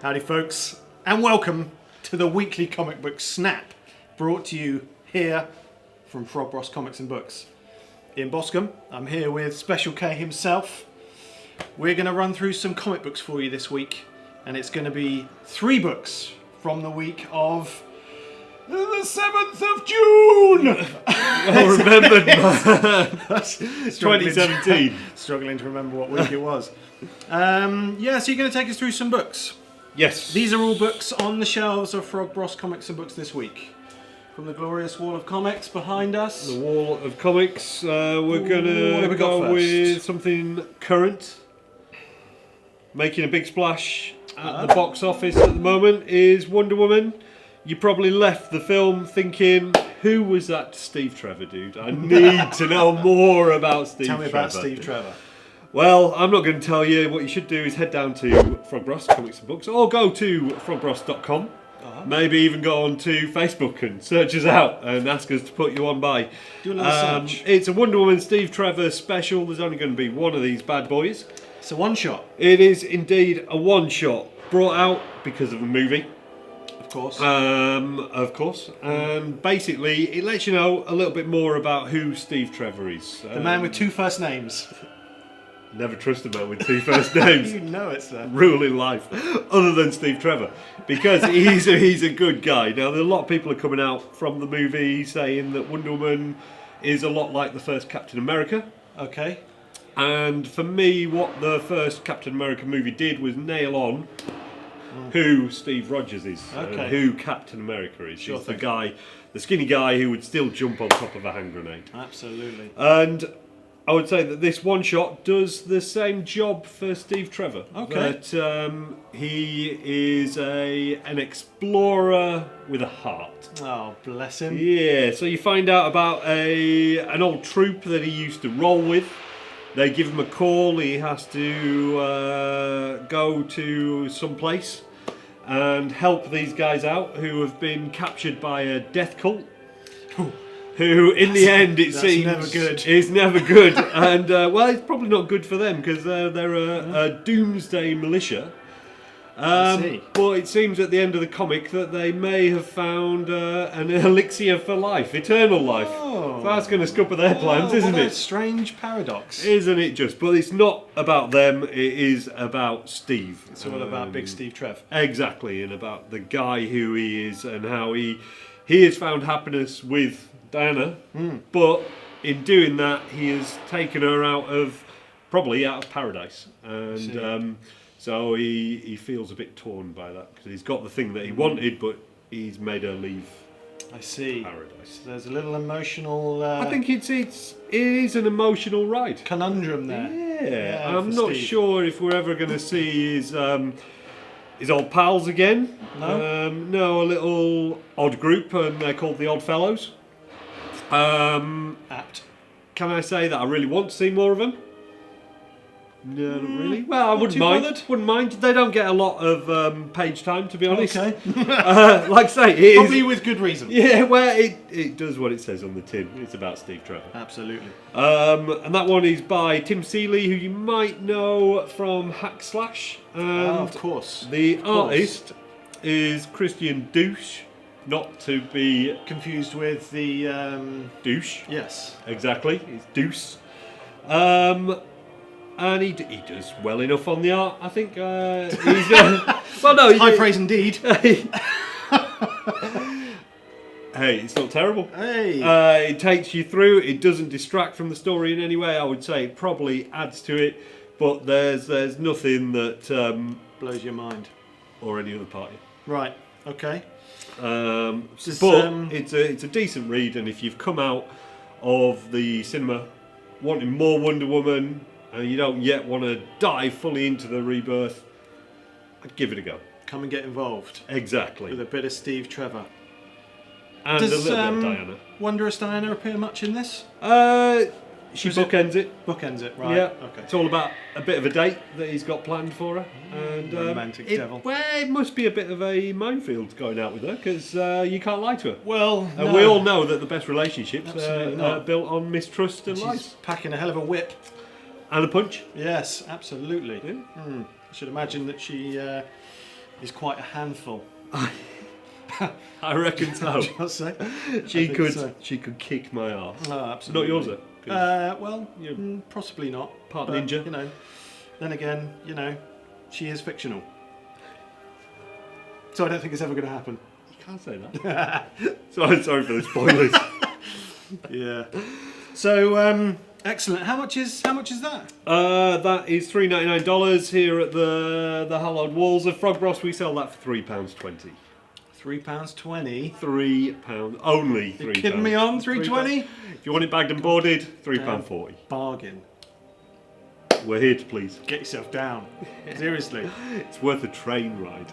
Howdy folks, and welcome to the weekly comic book snap, brought to you here from Frog Bros Comics and Books. Ian Boscombe, I'm here with Special K himself. We're going to run through some comic books for you this week, and it's going to be 3 books from the week of the 7th of June! Well remembered, man. 2017. Struggling to remember what week it was. So you're going to take us through some books. Yes. These are all books on the shelves of Frog Bros Comics and Books this week. From the glorious wall of comics behind us. The wall of comics. We're going what have to we got go first? with something current. Making a big splash at the box office at the moment is Wonder Woman. You probably left the film thinking, who was that Steve Trevor dude? I need to know more about Steve Trevor. Tell me about Steve Trevor. Well, I'm not going to tell you. What you should do is head down to Frog Bros Comics and Books, or go to frogbros.com. Maybe even go on to Facebook and search us out and ask us to put you on by. Do a little search. It's a Wonder Woman Steve Trevor special. There's only going to be one of these bad boys. It's a one-shot. It is indeed a one-shot, brought out because of a movie. Of course. And basically it lets you know a little bit more about who Steve Trevor is. The man with 2 first names. Never trust a man with 2 first names. You know it's that. Rule in life, other than Steve Trevor, because he's a good guy. Now, a lot of people are coming out from the movie saying that Wonder Woman is a lot like the first Captain America. Okay. And for me, what the first Captain America movie did was nail on who Steve Rogers is, and who Captain America is. Sure He's thing. the guy, the skinny guy who would still jump on top of a hand grenade. Absolutely. And I would say that this one shot does the same job for Steve Trevor. Okay. That he is an explorer with a heart. Oh, bless him. Yeah, so you find out about an old troupe that he used to roll with. They give him a call, he has to go to some place and help these guys out who have been captured by a death cult. Who, in the end, it seems, never good. is never good. And, well, it's probably not good for them because they're a doomsday militia. I see. But it seems at the end of the comic that they may have found an elixir for life, eternal life. Oh. So that's going to scupper their plans, isn't what a it? strange paradox. Isn't it just? But it's not about them, it is about Steve. It's all about Big Steve Trev. Exactly, and about the guy who he is and how he has found happiness with Diana, but in doing that he has taken her out of paradise, and so he feels a bit torn by that because he's got the thing that he wanted, but he's made her leave I see. paradise. So there's a little emotional I think it is an emotional ride. conundrum there. Yeah, I'm for not Steve. sure if we're ever going to see his old pals again. No? No, a little odd group, and they're called the Odd Fellows. Apt. Can I say that I really want to see more of them? No, not really. Well, I not wouldn't too mind. bothered? Wouldn't mind. They don't get a lot of page time, to be honest. Okay. Like I say, it is. Probably with good reason. Yeah, well, it does what it says on the tin. It's about Steve Trevor. Absolutely. And that one is by Tim Seeley, who you might know from Hack Slash. And of course. the Of course. artist is Christian Douche, not to be Confused with the... douche. yes. Exactly, it's Deuce. And he does well enough on the art, I think. He's well, no, High praise indeed. Hey, it's not terrible. Hey. It takes you through. It doesn't distract from the story in any way. I would say it probably adds to it, but there's nothing that Blows your mind. or any other party. Right. Okay. But Does, it's a decent read, and if you've come out of the cinema wanting more Wonder Woman and you don't yet want to dive fully into the rebirth, I'd give it a go. Come and get involved Exactly. with a bit of Steve Trevor. And Does, a little bit of Diana. Wondrous Diana appear much in this? She Is it- bookends it. Bookends it, right? Yeah. Okay. It's all about a bit of a date that he's got planned for her. And romantic devil. Well, it must be a bit of a minefield going out with her because you can't lie to her. Well, And we all know that the best relationships Absolutely are not. built on mistrust and she's lies. packing a hell of a whip. And a punch. Yes, absolutely. Yeah. I should imagine that she is quite a handful. I reckon so. I'll say. She think could so. she could kick my ass. Oh, absolutely. Not yours, though. 'Cause Well, you're possibly not. part but, ninja. You know, then again, you know, she is fictional. So I don't think it's ever going to happen. You can't say that. sorry for the spoilers. Yeah. So excellent. How much is that? That is $3.99 here at the hallowed walls of Frog Bros. We sell that for £3.20. £3.20. £3 only. You kidding me on? £3.20? If you want it bagged and boarded, £3.40. Bargain. We're here to please. Get yourself down. Seriously. It's worth a train ride.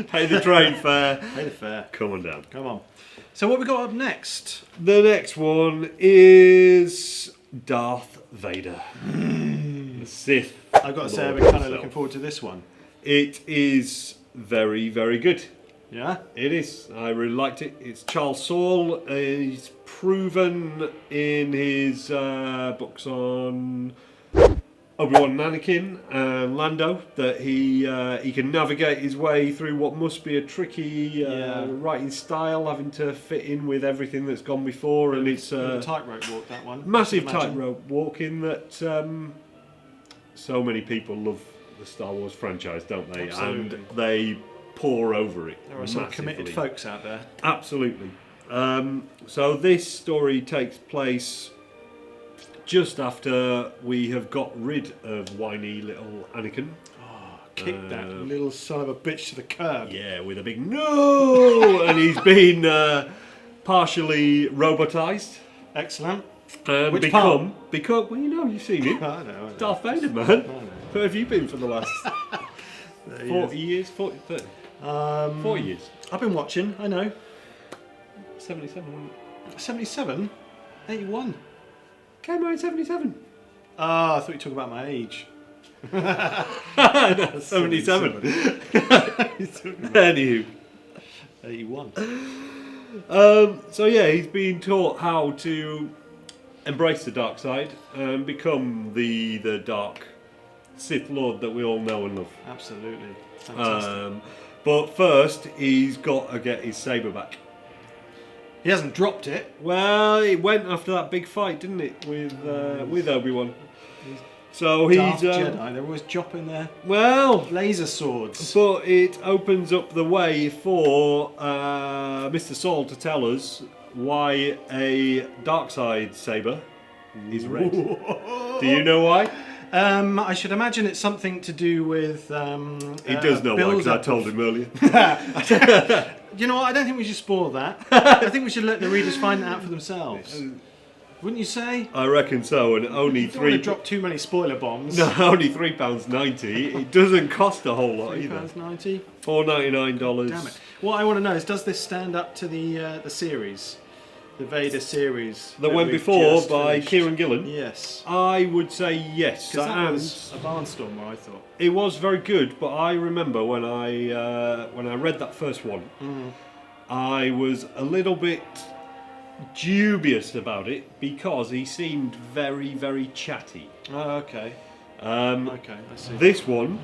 Pay the train fare. Pay the fare. Come on down. Come on. So what we got up next? The next one is Darth Vader. The Sith. I've got to say, I've been Lord kind of himself. looking forward to this one. It is very, very good. Yeah? It is. I really liked it. It's Charles Soule. He's proven in his books on Obi-Wan and Anakin and Lando that he can navigate his way through what must be a tricky writing style, having to fit in with everything that's gone before, and it's a tightrope walk, that one. massive I should imagine. tightrope walking that so many people love the Star Wars franchise, don't they? Absolutely. And they pour over it. There are some committed massively. folks out there. Absolutely. So this story takes place just after we have got rid of whiny little Anakin. Kick that little son of a bitch to the curb. Yeah, with a big no! And he's been partially robotized. Excellent. And Which become, well, you know, you've seen it. I know. Darth Vader, man. know. Where have you been for the last There he 40 is. years? 40, 30, 40 years? I've been watching, I know. 77, wasn't 77? 81? it? Came out in 77. Ah, I thought you were talking about my age. 77. Anywho. 81. So yeah, he's been taught how to embrace the dark side and become the dark Sith Lord that we all know and love. Absolutely. Fantastic. But first, he's got to get his saber back. He hasn't dropped it. Well, it went after that big fight, didn't it, with Obi-Wan? So Darth he's Jedi, they're always dropping their well, laser swords. but it opens up the way for Mr. Saul to tell us why a dark side saber is red. Do you know why? I should imagine it's something to do with. He does know why, because I build-up told him earlier. You know what? I don't think we should spoil that. I think we should let the readers find that out for themselves. Wouldn't you say? I reckon so, and only You don't want to three. drop too many spoiler bombs. No, only £3.90. It doesn't cost a whole lot either. £3.90. $4.99. Damn it. What I want to know is, does this stand up to the series, the Vader series That went we've before just by finished? Kieran Gillen. Yes. I would say yes. Because that And was a barnstormer, I thought. it was very good, but I remember when I read that first one, I was a little bit dubious about it because he seemed very, very chatty. Oh, okay. Okay, I see. This one,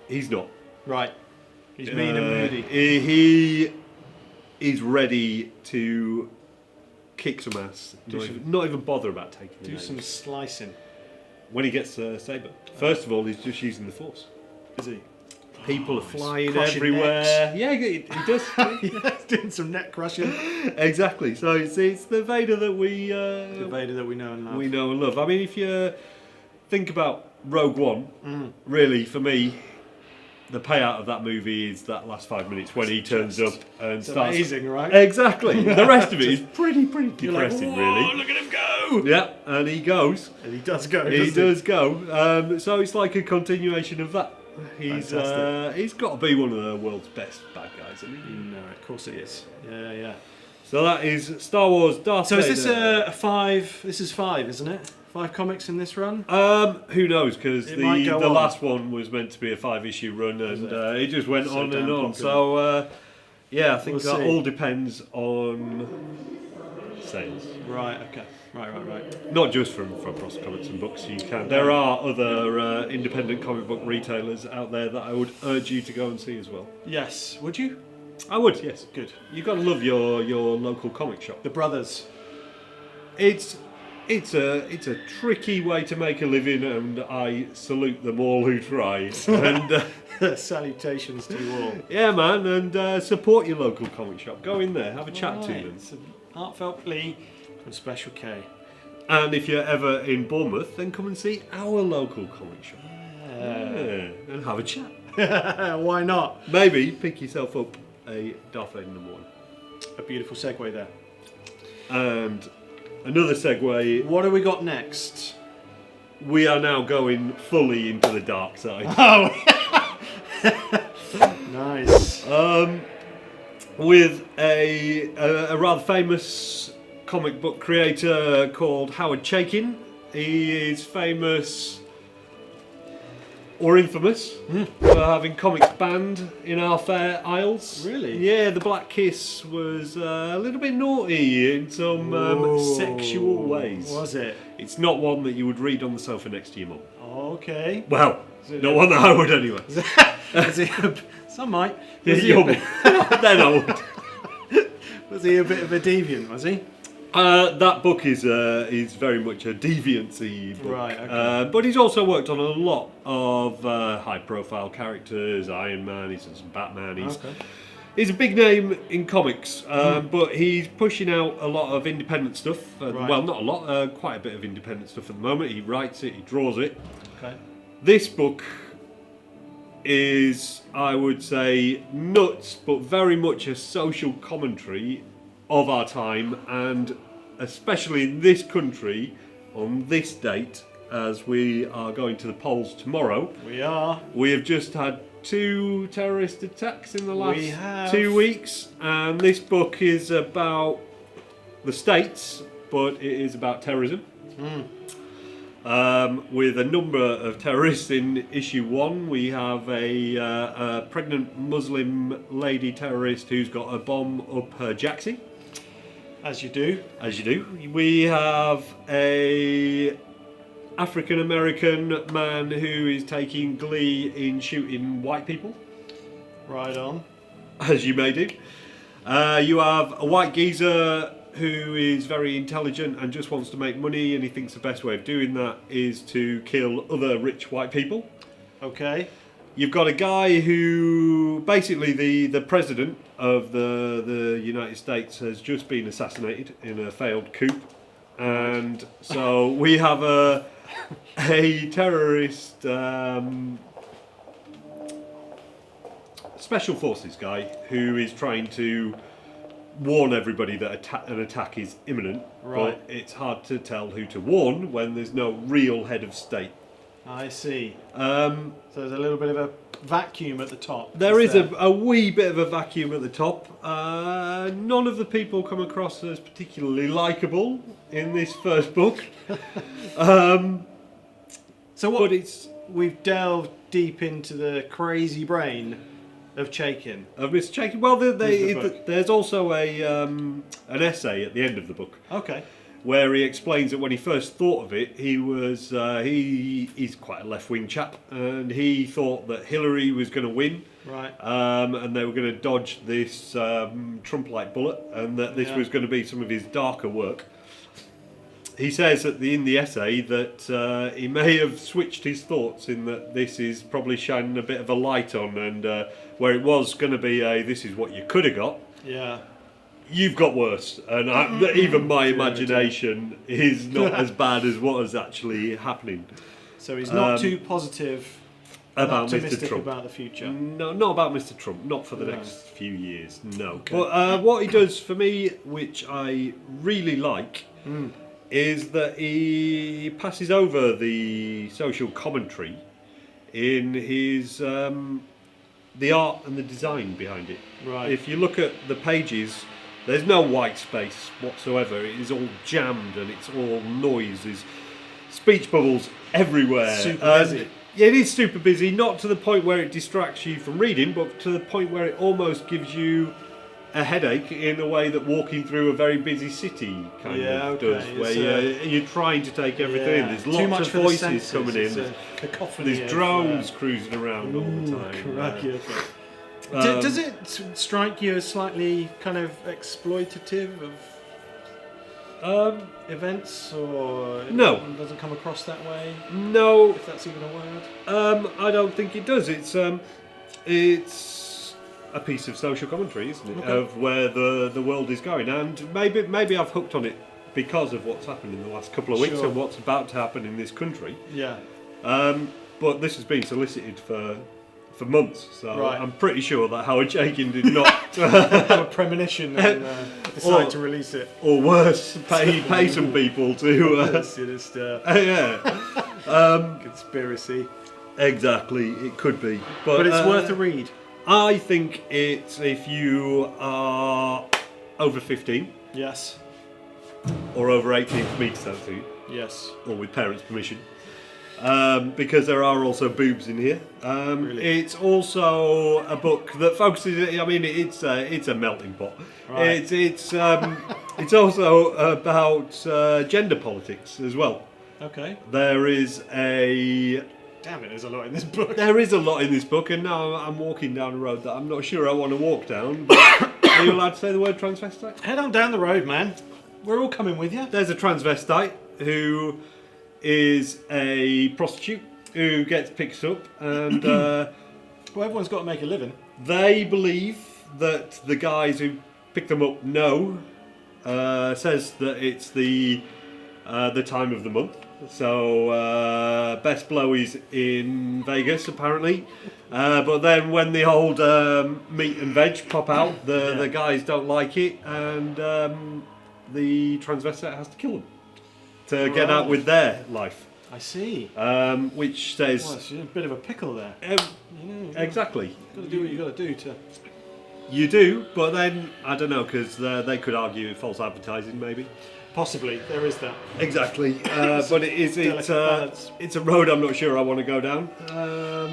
he's not. Right. He's mean and moody. He is ready to kick some ass. Do Not even bother about taking the Do names. some slicing. When he gets a saber. First of all, he's just using the Force. Is he? People are he's flying crushing everywhere. necks. Yeah, he does. Yeah, he's doing some neck crushing. Exactly. So it's the Vader that The Vader that we know and love. we know and love. I mean, if you think about Rogue One, really, for me, the payout of that movie is that last 5 minutes when he turns up and It's starts. amazing, right? Exactly. The rest of it is pretty You're like, depressing, "Whoa, really. look at him go! Yeah, and he goes. And he does go. He doesn't does go. So it's like a continuation of that. He's got to be one of the world's best bad guys, isn't he? No, of course it is. Yeah, yeah. So that is Star Wars Darth So Vader. is this a 5? This is 5, isn't it? 5 comics in this run? Who knows? Because It might the go on. last one was meant to be a 5-issue run, and it just went So on and damn on. popular. So yeah, I think We'll that see. all depends on sales. Right, okay. Right. Not just from Frost Comics and Books. You can. There are other independent comic book retailers out there that I would urge you to go and see as well. Yes. Would you? I would, yes. Good. You've got to love your local comic shop. The brothers. It's a tricky way to make a living, and I salute them all who try. And Salutations to you all. yeah, man, and support your local comic shop. Go in there, have a chat to them. It's a heartfelt plea from Special K. And if you're ever in Bournemouth, then come and see our local comic shop. Yeah, and have a chat. Why not? Maybe pick yourself up a Darth Vader #1. A beautiful segue there. And another segue, What have we got next? we are now going fully into the dark side. Oh, nice. With a rather famous comic book creator called Howard Chaykin. He is famous, or infamous, for having comics banned in our fair isles. Really? Yeah, The Black Kiss was a little bit naughty in some sexual ways. Was it? It's not one that you would read on the sofa next to your mum. Okay. Well, it not a- one that I would anyway. Was he some might. Yeah, Was he, your a mum. bit, Then I would. was he a bit of a deviant, was he? That book is very much a deviancy book. Right, okay. But he's also worked on a lot of high-profile characters. Iron Man, he's done some Batman. He's a big name in comics, but he's pushing out a lot of independent stuff. Right. Well, not a lot, quite a bit of independent stuff at the moment. He writes it, he draws it. Okay. This book is, I would say, nuts, but very much a social commentary of our time, and especially in this country, on this date, as we are going to the polls tomorrow. We are. We have just had 2 terrorist attacks in the We last have. 2 weeks, and this book is about the States, but it is about terrorism. With a number of terrorists in issue 1, we have a pregnant Muslim lady terrorist who's got a bomb up her jacksie. As you do. As you do. We have a African American man who is taking glee in shooting white people, Right on. as you may do. You have a white geezer who is very intelligent and just wants to make money, and he thinks the best way of doing that is to kill other rich white people. Okay. You've got a guy who, basically the president of the United States has just been assassinated in a failed coup, and so we have a terrorist special forces guy who is trying to warn everybody that an attack is imminent. Right. But it's hard to tell who to warn when there's no real head of state. I see. So there's a little bit of a vacuum at the top. There is a wee bit of a vacuum at the top. None of the people come across as particularly likeable in this first book. So what? But it's We've delved deep into the crazy brain of Chaykin. of Mr. Chaykin. Well, the book? there's also an essay at the end of the book Okay. where he explains that when he first thought of it, he was he's quite a left-wing chap, and he thought that Hillary was going to win. Right. And they were going to dodge this Trump-like bullet, and that this Yeah. was going to be some of his darker work. He says in the essay that he may have switched his thoughts in that this is probably shining a bit of a light on, and where it was going to be this is what you could have got, Yeah. you've got worse. And even my imagination is not as bad as what is actually happening. So he's not too positive. About Mr. optimistic Trump. about the future. No, not about Mr. Trump. Not for the No. next few years. No. Okay. But what he does for me, which I really like, is that he passes over the social commentary in his the art and the design behind it. Right. If you look at the pages, there's no white space whatsoever. It is all jammed and it's all noise. There's speech bubbles everywhere. Super And busy. yeah, it is super busy, not to the point where it distracts you from reading, but to the point where it almost gives you a headache in a way that walking through a very busy city kind of does, where you're trying to take everything in. There's Too much lots of for the voices senses. coming It's in. a cacophony There's of, drones cruising around all the time. crikey, okay. Does it strike you as slightly kind of exploitative of events, or No. it doesn't come across that way? No, If that's even a word. I don't think it does. It's a piece of social commentary, isn't it, Okay. of where the world is going, and maybe I've hooked on it because of what's happened in the last couple of weeks Sure. and what's about to happen in this country. Yeah. But this has been solicited for months, so Right. I'm pretty sure that Howard Chaykin did not, Have a premonition and decide Or- to release it. or worse, pay some people to. Sinister Yeah, conspiracy. exactly. It could be, But it's worth a read. I think it's if you are over 15 Yes. or over 18 for me to tell you, Yes. or with parents' permission, because there are also boobs in here. Really? It's also a book that focuses. I mean, it's a melting pot. Right. It's also about gender politics as well. Okay. There is a Damn it, there's a lot in this book. There is a lot in this book, and now I'm walking down a road that I'm not sure I want to walk down. But are you allowed to say the word transvestite? Head on down the road, man. We're all coming with you. There's a transvestite who is a prostitute who gets picked up, and Well, everyone's got to make a living. they believe that the guys who pick them up says that it's the time of the month. So best blowies in Vegas apparently, but then when the old meat and veg pop out, the guys don't like it, and the transvestite has to kill them to get out with their life, I see. which says Well, it's a bit of a pickle there. exactly. You've got to do what you've got to do to... You do, but then I don't know, because they could argue false advertising maybe. Possibly, there is that. Exactly, but it's Delicate balance. it's a road I'm not sure I want to go down.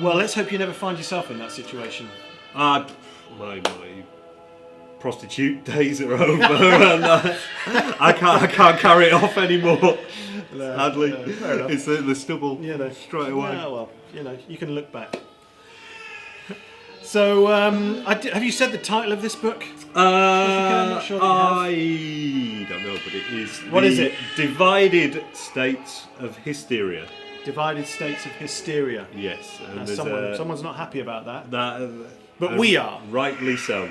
Well, let's hope you never find yourself in that situation. My prostitute days are over, and I can't carry it off anymore. Sadly, fair enough. it's the stubble straight away. Yeah, well, you can look back. So, have you said the title of this book? I'm not sure that I don't know, but it is. What is it? Divided States of Hysteria. Divided States of Hysteria. Yes, and Now, there's someone's not happy about that. but we are. rightly so,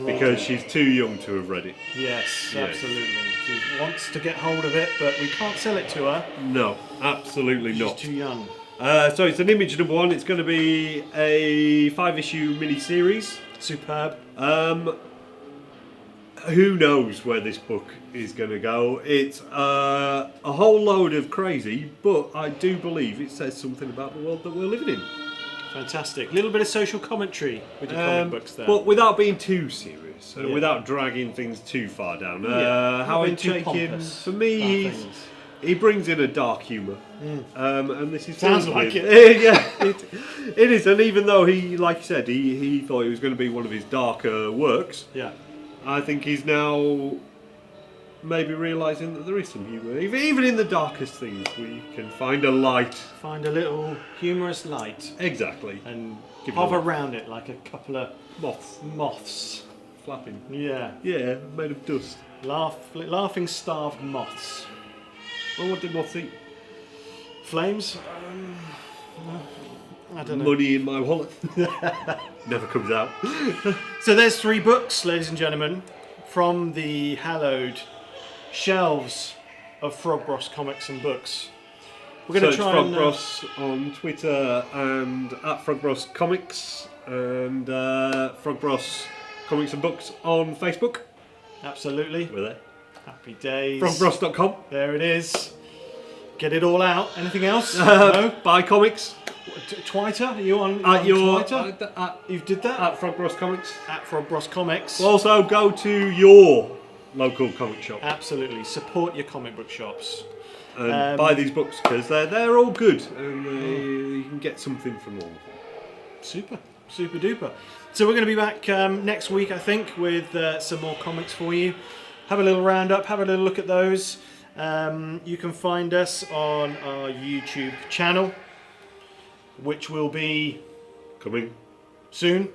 because she's too young to have read it. Yes, Yes. absolutely. She wants to get hold of it, but we can't sell it to her. No, absolutely She's not. too young. So it's an Image number 1. It's going to be a 5-issue mini-series. Superb. Who knows where this book is going to go? It's a whole load of crazy, but I do believe it says something about the world that we're living in. Fantastic. Little bit of social commentary with your comic books there. But without being too serious, Yeah. without dragging things too far down. Yeah, Howard not being too Chaykin, pompous for me, about things. he brings in a dark humour. And this is Sounds filled like with- it. Yeah, it is. And even though he, like you said, he thought it was going to be one of his darker works, Yeah. I think he's now maybe realising that there is some humour. Even in the darkest things, we can find a light. Find a little humorous light Exactly. and Give it hover a- around it like a couple of Moths moths. flapping. Yeah. Yeah, made of dust. Laughing starved moths. Well, what did moths eat? Flames? I don't know. Money in my wallet. Never comes out. So there's 3 books, ladies and gentlemen, from the hallowed shelves of Frog Comics and Books. We're going to Search try Frog Bros on Twitter and at Frog Bros Comics, and Frog Bros Comics and Books on Facebook. Absolutely. We're there. Happy days. Frogbros.com. There it is. Get it all out. Anything else? No? Buy comics. Twitter? Are you on At your Twitter? at You did that? at Frog Bros Comics. At Frog Comics. Also, go to your local comic shop Absolutely. Support your comic book shops. and buy these books, because they're all good, and you can get something from all of them. Super. Super duper. So we're going to be back next week, I think, with some more comics for you. Have a little roundup, have a little look at those. You can find us on our YouTube channel, which will be Coming. soon.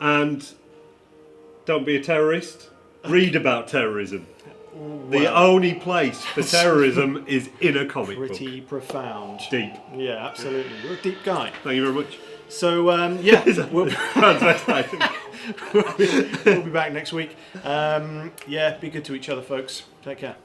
And don't be a terrorist. Read about terrorism. The Well, only place for terrorism is in a comic book. pretty profound. Deep. Yeah, absolutely. You're a deep guy. Thank you very much. So, yeah, we'll Transvestite. we'll be back next week. Yeah, be good to each other, folks. Take care.